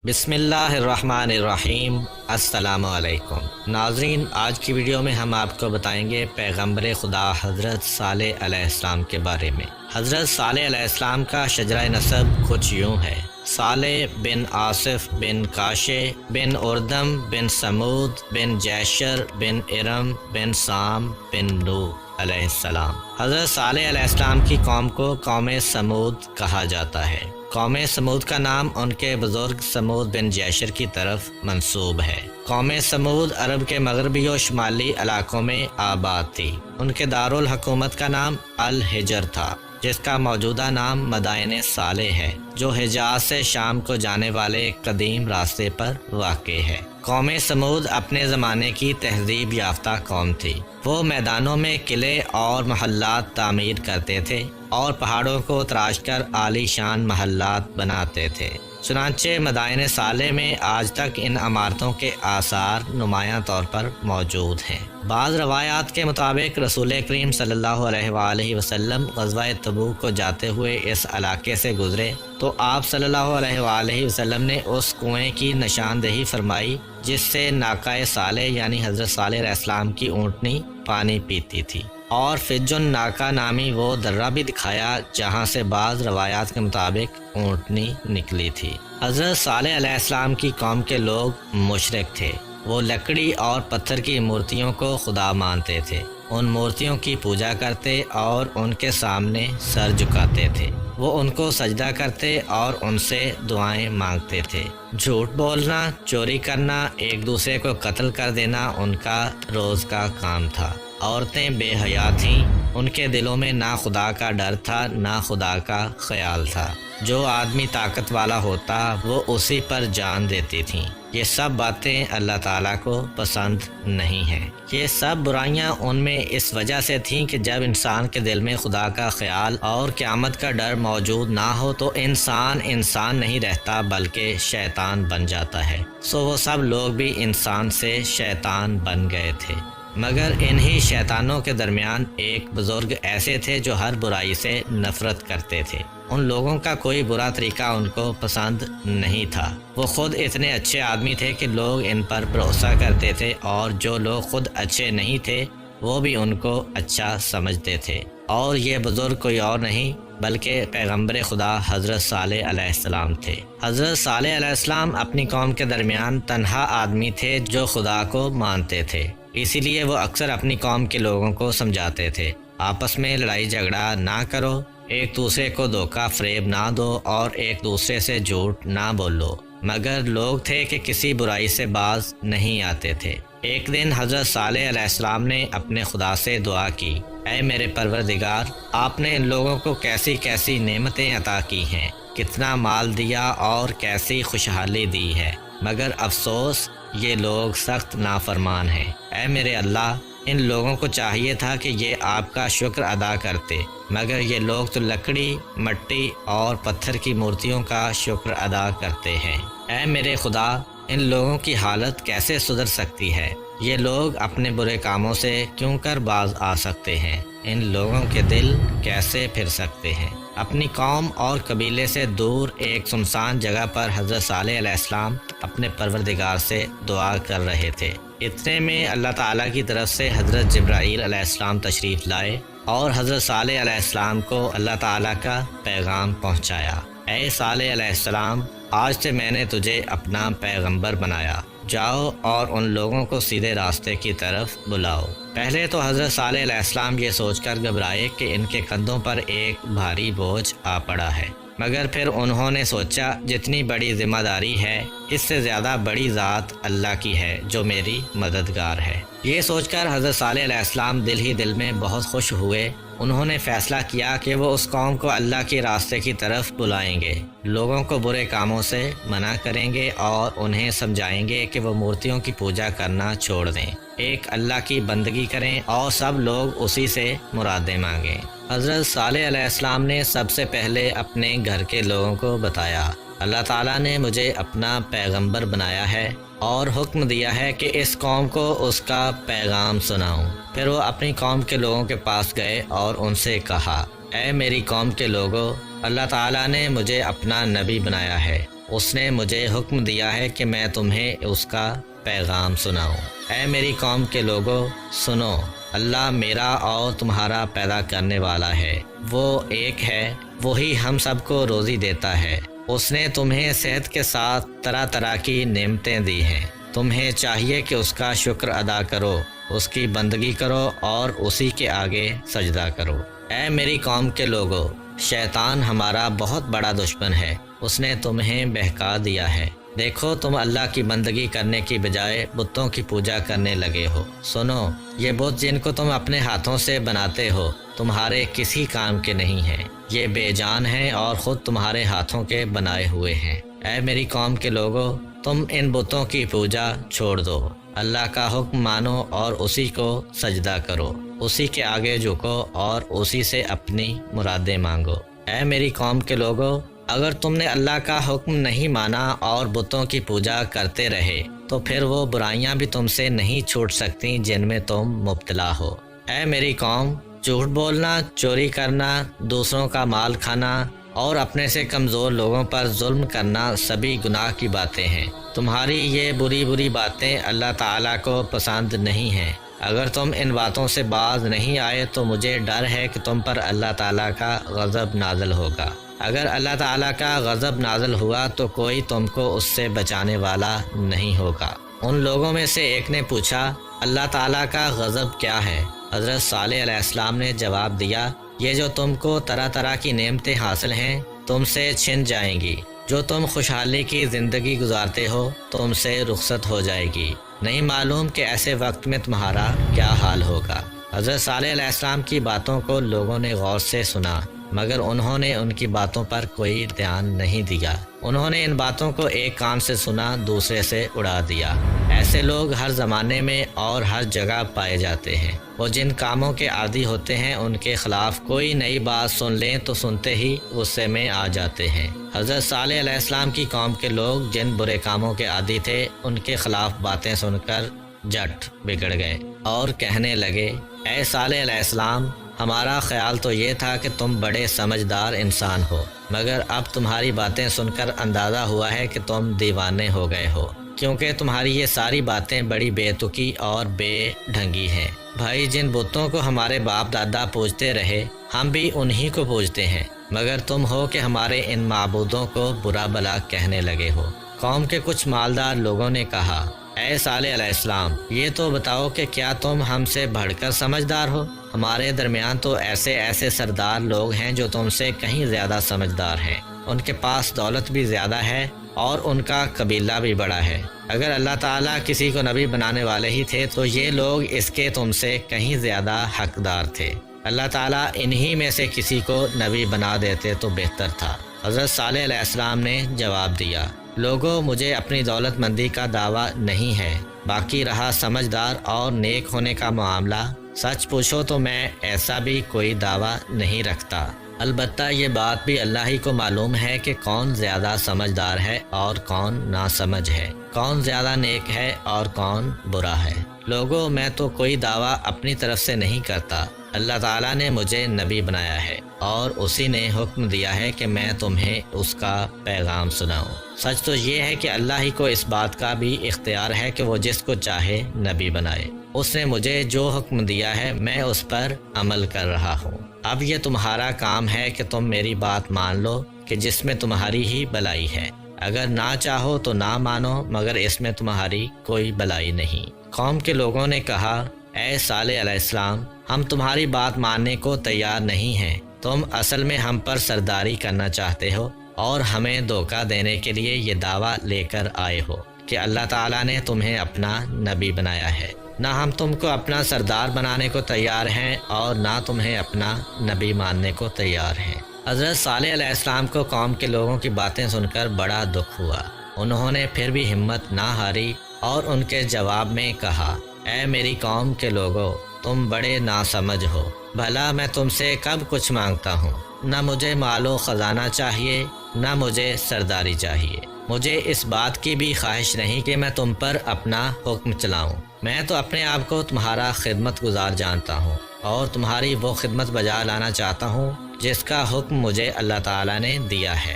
بسم اللہ الرحمن الرحیم۔ السلام علیکم ناظرین، آج کی ویڈیو میں ہم آپ کو بتائیں گے پیغمبر خدا حضرت صالح علیہ السلام کے بارے میں۔ حضرت صالح علیہ السلام کا شجرہ نسب کچھ یوں ہے: صالح بن آصف بن کاشے بن اردم بن سمود بن جیشر بن ارم بن سام بن نوح علیہ السلام۔ حضرت صالح علیہ السلام کی قوم کو قوم سمود کہا جاتا ہے۔ قوم سمود کا نام ان کے بزرگ سمود بن جیشر کی طرف منسوب ہے۔ قوم سمود عرب کے مغربی و شمالی علاقوں میں آباد تھی۔ ان کے دارالحکومت کا نام الحجر تھا، جس کا موجودہ نام مدائن صالح ہے، جو حجاز سے شام کو جانے والے قدیم راستے پر واقع ہے۔ قوم سمود اپنے زمانے کی تہذیب یافتہ قوم تھی۔ وہ میدانوں میں قلعے اور محلات تعمیر کرتے تھے اور پہاڑوں کو تراش کر عالی شان محلات بناتے تھے۔ چنانچہ مدائن صالح میں آج تک ان عمارتوں کے آثار نمایاں طور پر موجود ہیں۔ بعض روایات کے مطابق رسول کریم صلی اللہ علیہ وآلہ وسلم غزوہ تبوک کو جاتے ہوئے اس علاقے سے گزرے تو آپ صلی اللہ علیہ وآلہ وسلم نے اس کنویں کی نشاندہی فرمائی جس سے ناقہ صالح یعنی حضرت صالح علیہ السلام کی اونٹنی پانی پیتی تھی، اور فج الناقہ نامی وہ درہ بھی دکھایا جہاں سے بعض روایات کے مطابق اونٹنی نکلی تھی۔ حضرت صالح علیہ السلام کی قوم کے لوگ مشرک تھے۔ وہ لکڑی اور پتھر کی مورتیوں کو خدا مانتے تھے، ان مورتیوں کی پوجا کرتے اور ان کے سامنے سر جھکاتے تھے۔ وہ ان کو سجدہ کرتے اور ان سے دعائیں مانگتے تھے۔ جھوٹ بولنا، چوری کرنا، ایک دوسرے کو قتل کر دینا ان کا روز کا کام تھا۔ عورتیں بے حیا تھیں، ان کے دلوں میں نہ خدا کا ڈر تھا نہ خدا کا خیال تھا۔ جو آدمی طاقت والا ہوتا وہ اسی پر جان دیتی تھیں۔ یہ سب باتیں اللہ تعالیٰ کو پسند نہیں ہیں۔ یہ سب برائیاں ان میں اس وجہ سے تھیں کہ جب انسان کے دل میں خدا کا خیال اور قیامت کا ڈر موجود نہ ہو تو انسان نہیں رہتا بلکہ شیطان بن جاتا ہے۔ سو وہ سب لوگ بھی انسان سے شیطان بن گئے تھے۔ مگر انہی شیطانوں کے درمیان ایک بزرگ ایسے تھے جو ہر برائی سے نفرت کرتے تھے۔ ان لوگوں کا کوئی برا طریقہ ان کو پسند نہیں تھا۔ وہ خود اتنے اچھے آدمی تھے کہ لوگ ان پر بھروسہ کرتے تھے، اور جو لوگ خود اچھے نہیں تھے وہ بھی ان کو اچھا سمجھتے تھے۔ اور یہ بزرگ کوئی اور نہیں بلکہ پیغمبر خدا حضرت صالح علیہ السلام تھے۔ حضرت صالح علیہ السلام اپنی قوم کے درمیان تنہا آدمی تھے جو خدا کو مانتے تھے۔ اسی لیے وہ اکثر اپنی قوم کے لوگوں کو سمجھاتے تھے، آپس میں لڑائی جھگڑا نہ کرو، ایک دوسرے کو دھوکہ فریب نہ دو اور ایک دوسرے سے جھوٹ نہ بولو۔ مگر لوگ تھے کہ کسی برائی سے باز نہیں آتے تھے۔ ایک دن حضرت صالح علیہ السلام نے اپنے خدا سے دعا کی: اے میرے پروردگار، آپ نے ان لوگوں کو کیسی کیسی نعمتیں عطا کی ہیں، کتنا مال دیا اور کیسی خوشحالی دی ہے، مگر افسوس یہ لوگ سخت نافرمان ہیں۔ اے میرے اللہ، ان لوگوں کو چاہیے تھا کہ یہ آپ کا شکر ادا کرتے، مگر یہ لوگ تو لکڑی، مٹی اور پتھر کی مورتیوں کا شکر ادا کرتے ہیں۔ اے میرے خدا، ان لوگوں کی حالت کیسے سدھر سکتی ہے؟ یہ لوگ اپنے برے کاموں سے کیوں کر باز آ سکتے ہیں؟ ان لوگوں کے دل کیسے پھر سکتے ہیں؟ اپنی قوم اور قبیلے سے دور ایک سنسان جگہ پر حضرت صالح علیہ السلام اپنے پروردگار سے دعا کر رہے تھے۔ اتنے میں اللہ تعالیٰ کی طرف سے حضرت جبرائیل علیہ السلام تشریف لائے اور حضرت صالح علیہ السلام کو اللہ تعالیٰ کا پیغام پہنچایا: اے صالح علیہ السلام، آج سے میں نے تجھے اپنا پیغمبر بنایا، جاؤ اور ان لوگوں کو سیدھے راستے کی طرف بلاؤ۔ پہلے تو حضرت صالح علیہ السلام یہ سوچ کر گھبرائے کہ ان کے کندھوں پر ایک بھاری بوجھ آ پڑا ہے، مگر پھر انہوں نے سوچا جتنی بڑی ذمہ داری ہے اس سے زیادہ بڑی ذات اللہ کی ہے جو میری مددگار ہے۔ یہ سوچ کر حضرت صالح علیہ السلام دل ہی دل میں بہت خوش ہوئے۔ انہوں نے فیصلہ کیا کہ وہ اس قوم کو اللہ کے راستے کی طرف بلائیں گے، لوگوں کو برے کاموں سے منع کریں گے اور انہیں سمجھائیں گے کہ وہ مورتیوں کی پوجا کرنا چھوڑ دیں، ایک اللہ کی بندگی کریں اور سب لوگ اسی سے مرادیں مانگیں۔ حضرت صالح علیہ السلام نے سب سے پہلے اپنے گھر کے لوگوں کو بتایا: اللہ تعالیٰ نے مجھے اپنا پیغمبر بنایا ہے اور حکم دیا ہے کہ اس قوم کو اس کا پیغام سناؤں۔ پھر وہ اپنی قوم کے لوگوں کے پاس گئے اور ان سے کہا: اے میری قوم کے لوگوں، اللہ تعالیٰ نے مجھے اپنا نبی بنایا ہے، اس نے مجھے حکم دیا ہے کہ میں تمہیں اس کا پیغام سناؤں۔ اے میری قوم کے لوگوں سنو، اللہ میرا اور تمہارا پیدا کرنے والا ہے، وہ ایک ہے، وہی ہم سب کو روزی دیتا ہے۔ اس نے تمہیں صحت کے ساتھ طرح طرح کی نعمتیں دی ہیں، تمہیں چاہیے کہ اس کا شکر ادا کرو، اس کی بندگی کرو اور اسی کے آگے سجدہ کرو۔ اے میری قوم کے لوگوں، شیطان ہمارا بہت بڑا دشمن ہے، اس نے تمہیں بہکا دیا ہے۔ دیکھو تم اللہ کی بندگی کرنے کی بجائے بتوں کی پوجا کرنے لگے ہو۔ سنو، یہ بت جن کو تم اپنے ہاتھوں سے بناتے ہو تمہارے کسی کام کے نہیں ہیں، یہ بے جان ہیں اور خود تمہارے ہاتھوں کے بنائے ہوئے ہیں۔ اے میری قوم کے لوگوں، تم ان بتوں کی پوجا چھوڑ دو، اللہ کا حکم مانو اور اسی کو سجدہ کرو، اسی کے آگے جھکو اور اسی سے اپنی مرادیں مانگو۔ اے میری قوم کے لوگوں، اگر تم نے اللہ کا حکم نہیں مانا اور بتوں کی پوجا کرتے رہے تو پھر وہ برائیاں بھی تم سے نہیں چھوٹ سکتی جن میں تم مبتلا ہو۔ اے میری قوم، جھوٹ بولنا، چوری کرنا، دوسروں کا مال کھانا اور اپنے سے کمزور لوگوں پر ظلم کرنا سبھی گناہ کی باتیں ہیں۔ تمہاری یہ بری بری باتیں اللہ تعالیٰ کو پسند نہیں ہیں۔ اگر تم ان باتوں سے باز نہیں آئے تو مجھے ڈر ہے کہ تم پر اللہ تعالیٰ کا غضب نازل ہوگا۔ اگر اللہ تعالیٰ کا غضب نازل ہوا تو کوئی تم کو اس سے بچانے والا نہیں ہوگا۔ ان لوگوں میں سے ایک نے پوچھا، اللہ تعالیٰ کا غضب کیا ہے؟ حضرت صالح علیہ السلام نے جواب دیا، یہ جو تم کو طرح طرح کی نعمتیں حاصل ہیں تم سے چھن جائیں گی، جو تم خوشحالی کی زندگی گزارتے ہو تم سے رخصت ہو جائے گی، نہیں معلوم کہ ایسے وقت میں تمہارا کیا حال ہوگا۔ حضرت صالح علیہ السلام کی باتوں کو لوگوں نے غور سے سنا، مگر انہوں نے ان کی باتوں پر کوئی دھیان نہیں دیا۔ انہوں نے ان باتوں کو ایک کان سے سنا، دوسرے سے اڑا دیا۔ ایسے لوگ ہر زمانے میں اور ہر جگہ پائے جاتے ہیں۔ وہ جن کاموں کے عادی ہوتے ہیں ان کے خلاف کوئی نئی بات سن لیں تو سنتے ہی غصے میں آ جاتے ہیں۔ حضرت صالح علیہ السلام کی قوم کے لوگ جن برے کاموں کے عادی تھے ان کے خلاف باتیں سن کر جٹ بگڑ گئے اور کہنے لگے، اے صالح علیہ السلام، ہمارا خیال تو یہ تھا کہ تم بڑے سمجھدار انسان ہو، مگر اب تمہاری باتیں سن کر اندازہ ہوا ہے کہ تم دیوانے ہو گئے ہو، کیونکہ تمہاری یہ ساری باتیں بڑی بے تکی اور بے ڈھنگی ہیں۔ بھائی، جن بتوں کو ہمارے باپ دادا پوجتے رہے ہم بھی انہی کو پوجتے ہیں، مگر تم ہو کہ ہمارے ان معبودوں کو برا بھلا کہنے لگے ہو۔ قوم کے کچھ مالدار لوگوں نے کہا، اے صالح علیہ السلام، یہ تو بتاؤ کہ کیا تم ہم سے بڑھ کر سمجھدار ہو؟ ہمارے درمیان تو ایسے سردار لوگ ہیں جو تم سے کہیں زیادہ سمجھدار ہیں، ان کے پاس دولت بھی زیادہ ہے اور ان کا قبیلہ بھی بڑا ہے۔ اگر اللہ تعالیٰ کسی کو نبی بنانے والے ہی تھے تو یہ لوگ اس کے تم سے کہیں زیادہ حقدار تھے۔ اللہ تعالیٰ انہی میں سے کسی کو نبی بنا دیتے تو بہتر تھا۔ حضرت صالح علیہ السلام نے جواب دیا، لوگوں، مجھے اپنی دولت مندی کا دعویٰ نہیں ہے، باقی رہا سمجھدار اور نیک ہونے کا معاملہ، سچ پوچھو تو میں ایسا بھی کوئی دعویٰ نہیں رکھتا۔ البتہ یہ بات بھی اللہ ہی کو معلوم ہے کہ کون زیادہ سمجھدار ہے اور کون ناسمجھ ہے، کون زیادہ نیک ہے اور کون برا ہے۔ لوگوں، میں تو کوئی دعویٰ اپنی طرف سے نہیں کرتا، اللہ تعالیٰ نے مجھے نبی بنایا ہے اور اسی نے حکم دیا ہے کہ میں تمہیں اس کا پیغام سناؤں۔ سچ تو یہ ہے کہ اللہ ہی کو اس بات کا بھی اختیار ہے کہ وہ جس کو چاہے نبی بنائے۔ اس نے مجھے جو حکم دیا ہے میں اس پر عمل کر رہا ہوں۔ اب یہ تمہارا کام ہے کہ تم میری بات مان لو کہ جس میں تمہاری ہی بلائی ہے، اگر نہ چاہو تو نہ مانو، مگر اس میں تمہاری کوئی بلائی نہیں۔ قوم کے لوگوں نے کہا، اے صالح علیہ السلام، ہم تمہاری بات ماننے کو تیار نہیں ہیں، تم اصل میں ہم پر سرداری کرنا چاہتے ہو اور ہمیں دھوکہ دینے کے لیے یہ دعویٰ لے کر آئے ہو کہ اللہ تعالیٰ نے تمہیں اپنا نبی بنایا ہے۔ نہ ہم تم کو اپنا سردار بنانے کو تیار ہیں اور نہ تمہیں اپنا نبی ماننے کو تیار ہیں۔ حضرت صالح علیہ السلام کو قوم کے لوگوں کی باتیں سن کر بڑا دکھ ہوا۔ انہوں نے پھر بھی ہمت نہ ہاری اور ان کے جواب میں کہا، اے میری قوم کے لوگوں، تم بڑے ناسمجھ ہو، بھلا میں تم سے کب کچھ مانگتا ہوں؟ نہ مجھے مال و خزانہ چاہیے، نہ مجھے سرداری چاہیے، مجھے اس بات کی بھی خواہش نہیں کہ میں تم پر اپنا حکم چلاؤں۔ میں تو اپنے آپ کو تمہارا خدمت گزار جانتا ہوں اور تمہاری وہ خدمت بجا لانا چاہتا ہوں جس کا حکم مجھے اللہ تعالیٰ نے دیا ہے۔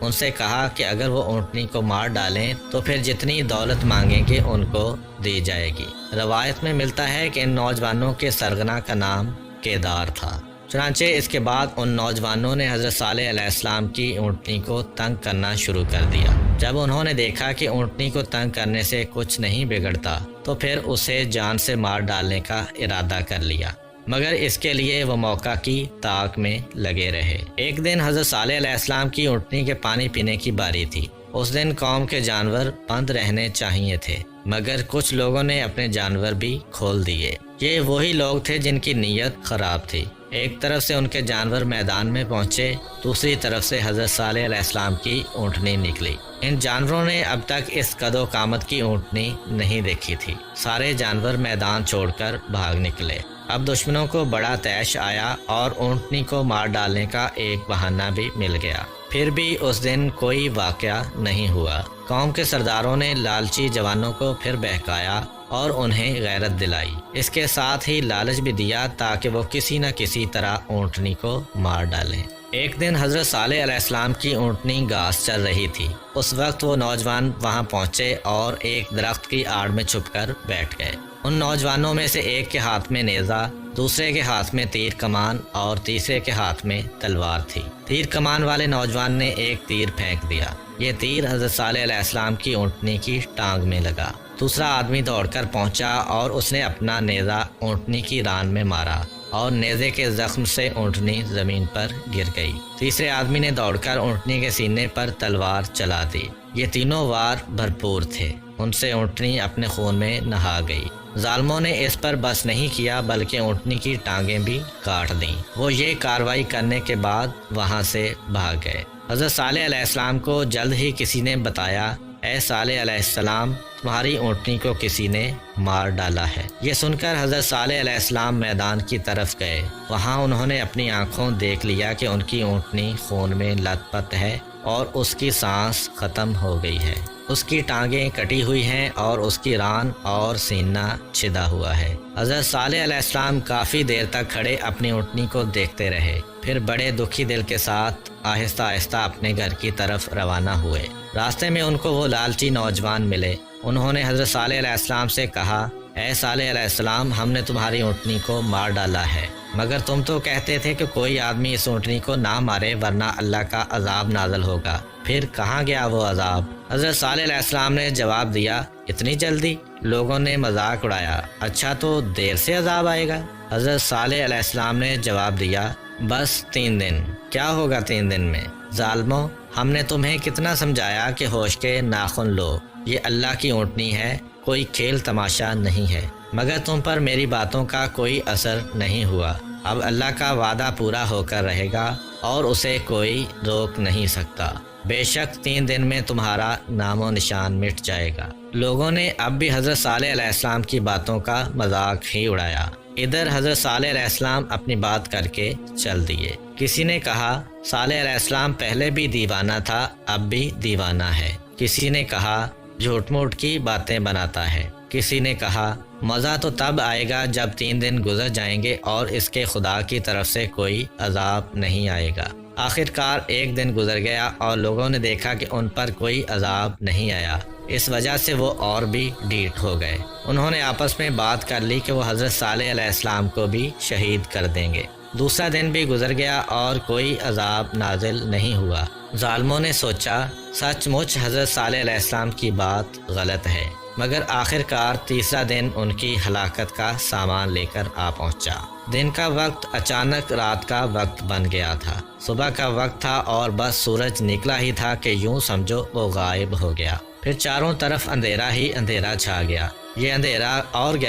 ان سے کہا کہ اگر وہ اونٹنی کو مار ڈالیں تو پھر جتنی دولت مانگیں گے ان کو دی جائے گی۔ روایت میں ملتا ہے کہ ان نوجوانوں کے سرغنہ کا نام کیدار تھا۔ چنانچہ اس کے بعد ان نوجوانوں نے حضرت صالح علیہ السلام کی اونٹنی کو تنگ کرنا شروع کر دیا۔ جب انہوں نے دیکھا کہ اونٹنی کو تنگ کرنے سے کچھ نہیں بگڑتا تو پھر اسے جان سے مار ڈالنے کا ارادہ کر لیا، مگر اس کے لیے وہ موقع کی تاک میں لگے رہے۔ ایک دن حضرت صالح علیہ السلام کی اونٹنی کے پانی پینے کی باری تھی۔ اس دن قوم کے جانور بند رہنے چاہیے تھے، مگر کچھ لوگوں نے اپنے جانور بھی کھول دیے۔ یہ وہی لوگ تھے جن کی نیت خراب تھی۔ ایک طرف سے ان کے جانور میدان میں پہنچے، دوسری طرف سے حضرت صالح علیہ السلام کی اونٹنی نکلی۔ ان جانوروں نے اب تک اس قد و قامت کی اونٹنی نہیں دیکھی تھی۔ سارے جانور میدان چھوڑ کر بھاگ نکلے۔ اب دشمنوں کو بڑا طیش آیا اور اونٹنی کو مار ڈالنے کا ایک بہانہ بھی مل گیا۔ پھر بھی اس دن کوئی واقعہ نہیں ہوا۔ قوم کے سرداروں نے لالچی جوانوں کو پھر بہکایا اور انہیں غیرت دلائی۔ اس کے ساتھ ہی لالچ بھی دیا تاکہ وہ کسی نہ کسی طرح اونٹنی کو مار ڈالیں۔ ایک دن حضرت صالح علیہ السلام کی اونٹنی گھاس چر رہی تھی۔ اس وقت وہ نوجوان وہاں پہنچے اور ایک درخت کی آڑ میں چھپ کر بیٹھ گئے۔ ان نوجوانوں میں سے ایک کے ہاتھ میں نیزہ، دوسرے کے ہاتھ میں تیر کمان اور تیسرے کے ہاتھ میں تلوار تھی۔ تیر کمان والے نوجوان نے ایک تیر پھینک دیا۔ یہ تیر حضرت صالح علیہ السلام کی اونٹنی کی ٹانگ میں لگا۔ دوسرا آدمی دوڑ کر پہنچا اور اس نے اپنا نیزہ اونٹنی کی ران میں مارا اور نیزے کے زخم سے اونٹنی زمین پر گر گئی۔ تیسرے آدمی نے دوڑ کر اونٹنی کے سینے پر تلوار چلا دی۔ یہ تینوں وار بھرپور تھے۔ ان سے اونٹنی اپنے خون میں نہا گئی۔ ظالموں نے اس پر بس نہیں کیا بلکہ اونٹنی کی ٹانگیں بھی کاٹ دیں۔ وہ یہ کارروائی کرنے کے بعد وہاں سے بھاگ گئے۔ حضرت صالح علیہ السلام کو جلد ہی کسی نے بتایا، اے صالح علیہ السلام، تمہاری اونٹنی کو کسی نے مار ڈالا ہے۔ یہ سن کر حضرت صالح علیہ السلام میدان کی طرف گئے۔ وہاں انہوں نے اپنی آنکھوں دیکھ لیا کہ ان کی اونٹنی خون میں لت پت ہے اور اس کی سانس ختم ہو گئی ہے۔ اس کی ٹانگیں کٹی ہوئی ہیں اور اس کی ران اور سینہ چھدا ہوا ہے۔ حضرت صالح علیہ السلام کافی دیر تک کھڑے اپنی اونٹنی کو دیکھتے رہے، پھر بڑے دکھی دل کے ساتھ آہستہ آہستہ اپنے گھر کی طرف روانہ ہوئے۔ راستے میں ان کو وہ لالچی نوجوان ملے۔ انہوں نے حضرت صالح علیہ السلام سے کہا، اے صالح علیہ السلام، ہم نے تمہاری اونٹنی کو مار ڈالا ہے، مگر تم تو کہتے تھے کہ کوئی آدمی اس اونٹنی کو نہ مارے ورنہ اللہ کا عذاب نازل ہوگا، پھر کہاں گیا وہ عذاب؟ حضرت صالح علیہ السلام نے جواب دیا، اتنی جلدی؟ لوگوں نے مذاق اڑایا، اچھا تو دیر سے عذاب آئے گا؟ حضرت صالح علیہ السلام نے جواب دیا، بس 3 دن۔ کیا ہوگا 3 دن میں؟ ظالموں، ہم نے تمہیں کتنا سمجھایا کہ ہوش کے ناخن لو، یہ اللہ کی اونٹنی ہے، کوئی کھیل تماشا نہیں ہے، مگر تم پر میری باتوں کا کوئی اثر نہیں ہوا۔ اب اللہ کا وعدہ پورا ہو کر رہے گا اور اسے کوئی روک نہیں سکتا۔ بے شک 3 دن میں تمہارا نام و نشان مٹ جائے گا۔ لوگوں نے اب بھی حضرت صالح علیہ السلام کی باتوں کا مذاق ہی اڑایا۔ ادھر حضرت صالح علیہ السلام اپنی بات کر کے چل دیے۔ کسی نے کہا، صالح علیہ السلام پہلے بھی دیوانہ تھا، اب بھی دیوانہ ہے۔ کسی نے کہا، جھوٹ موٹ کی باتیں بناتا ہے۔ کسی نے کہا، مزہ تو تب آئے گا جب 3 دن گزر جائیں گے اور اس کے خدا کی طرف سے کوئی عذاب نہیں آئے گا۔ آخرکار 1 دن گزر گیا اور لوگوں نے دیکھا کہ ان پر کوئی عذاب نہیں آیا۔ اس وجہ سے وہ اور بھی ڈھیٹ ہو گئے۔ انہوں نے آپس میں بات کر لی کہ وہ حضرت صالح علیہ السلام کو بھی شہید کر دیں گے۔ دوسرا دن بھی گزر گیا اور کوئی عذاب نازل نہیں ہوا۔ ظالموں نے سوچا، سچ مچ حضرت صالح علیہ السلام کی بات غلط ہے، مگر آخرکار تیسرا دن ان کی ہلاکت کا سامان لے کر آ پہنچا۔ دن کا وقت اچانک رات کا وقت بن گیا تھا۔ صبح کا وقت تھا اور بس سورج نکلا ہی تھا کہ یوں سمجھو وہ غائب ہو گیا۔ پھر چاروں طرف اندھیرا ہی اندھیرا چھا گیا۔ یہ اندھیرا اور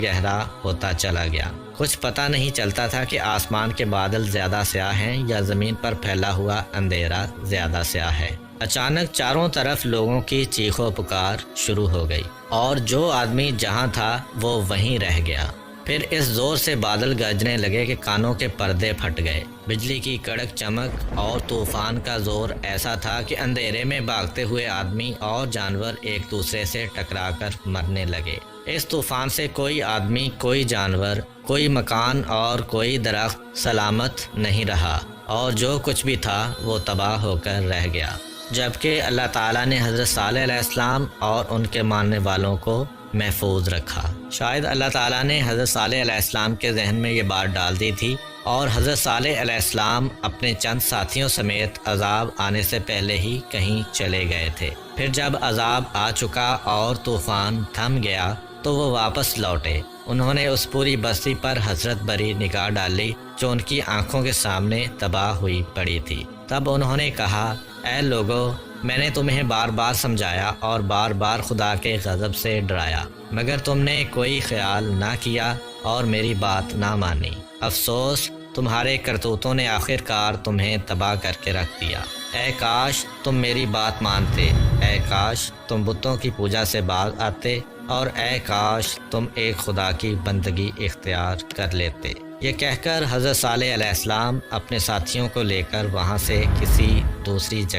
گہرا ہوتا چلا گیا۔ کچھ پتہ نہیں چلتا تھا کہ آسمان کے بادل زیادہ سیاہ ہیں یا زمین پر پھیلا ہوا اندھیرا زیادہ سیاہ ہے۔ اچانک چاروں طرف لوگوں کی چیخ و پکار شروع ہو گئی اور جو آدمی جہاں تھا وہ وہیں رہ گیا۔ پھر اس زور سے بادل گرجنے لگے کہ کانوں کے پردے پھٹ گئے۔ بجلی کی کڑک چمک اور طوفان کا زور ایسا تھا کہ اندھیرے میں بھاگتے ہوئے آدمی اور جانور ایک دوسرے سے ٹکرا کر مرنے لگے۔ اس طوفان سے کوئی آدمی، کوئی جانور، کوئی مکان اور کوئی درخت سلامت نہیں رہا اور جو کچھ بھی تھا وہ تباہ ہو کر رہ گیا، جبکہ اللہ تعالیٰ نے حضرت صالح علیہ السلام اور ان کے ماننے والوں کو محفوظ رکھا۔ شاید اللہ تعالیٰ نے حضرت صالح علیہ السلام کے ذہن میں یہ بات ڈال دی تھی، اور حضرت صالح علیہ السلام اپنے چند ساتھیوں سمیت عذاب آنے سے پہلے ہی کہیں چلے گئے تھے۔ پھر جب عذاب آ چکا اور طوفان تھم گیا تو وہ واپس لوٹے۔ انہوں نے اس پوری بستی پر حسرت بھری نگاہ ڈالی جو ان کی آنکھوں کے سامنے تباہ ہوئی پڑی تھی۔ تب انہوں نے کہا، اے لوگو، میں نے تمہیں بار بار سمجھایا اور بار بار خدا کے غضب سے ڈرایا، مگر تم نے کوئی خیال نہ کیا اور میری بات نہ مانی۔ افسوس، تمہارے کرتوتوں نے آخر کار تمہیں تباہ کر کے رکھ دیا۔ اے کاش تم میری بات مانتے، اے کاش تم بتوں کی پوجا سے باز آتے، اور اے کاش تم ایک خدا کی بندگی اختیار کر لیتے۔ یہ کہہ کر حضرت صالح علیہ السلام اپنے ساتھیوں کو لے کر وہاں سے کسی دوسری جگہ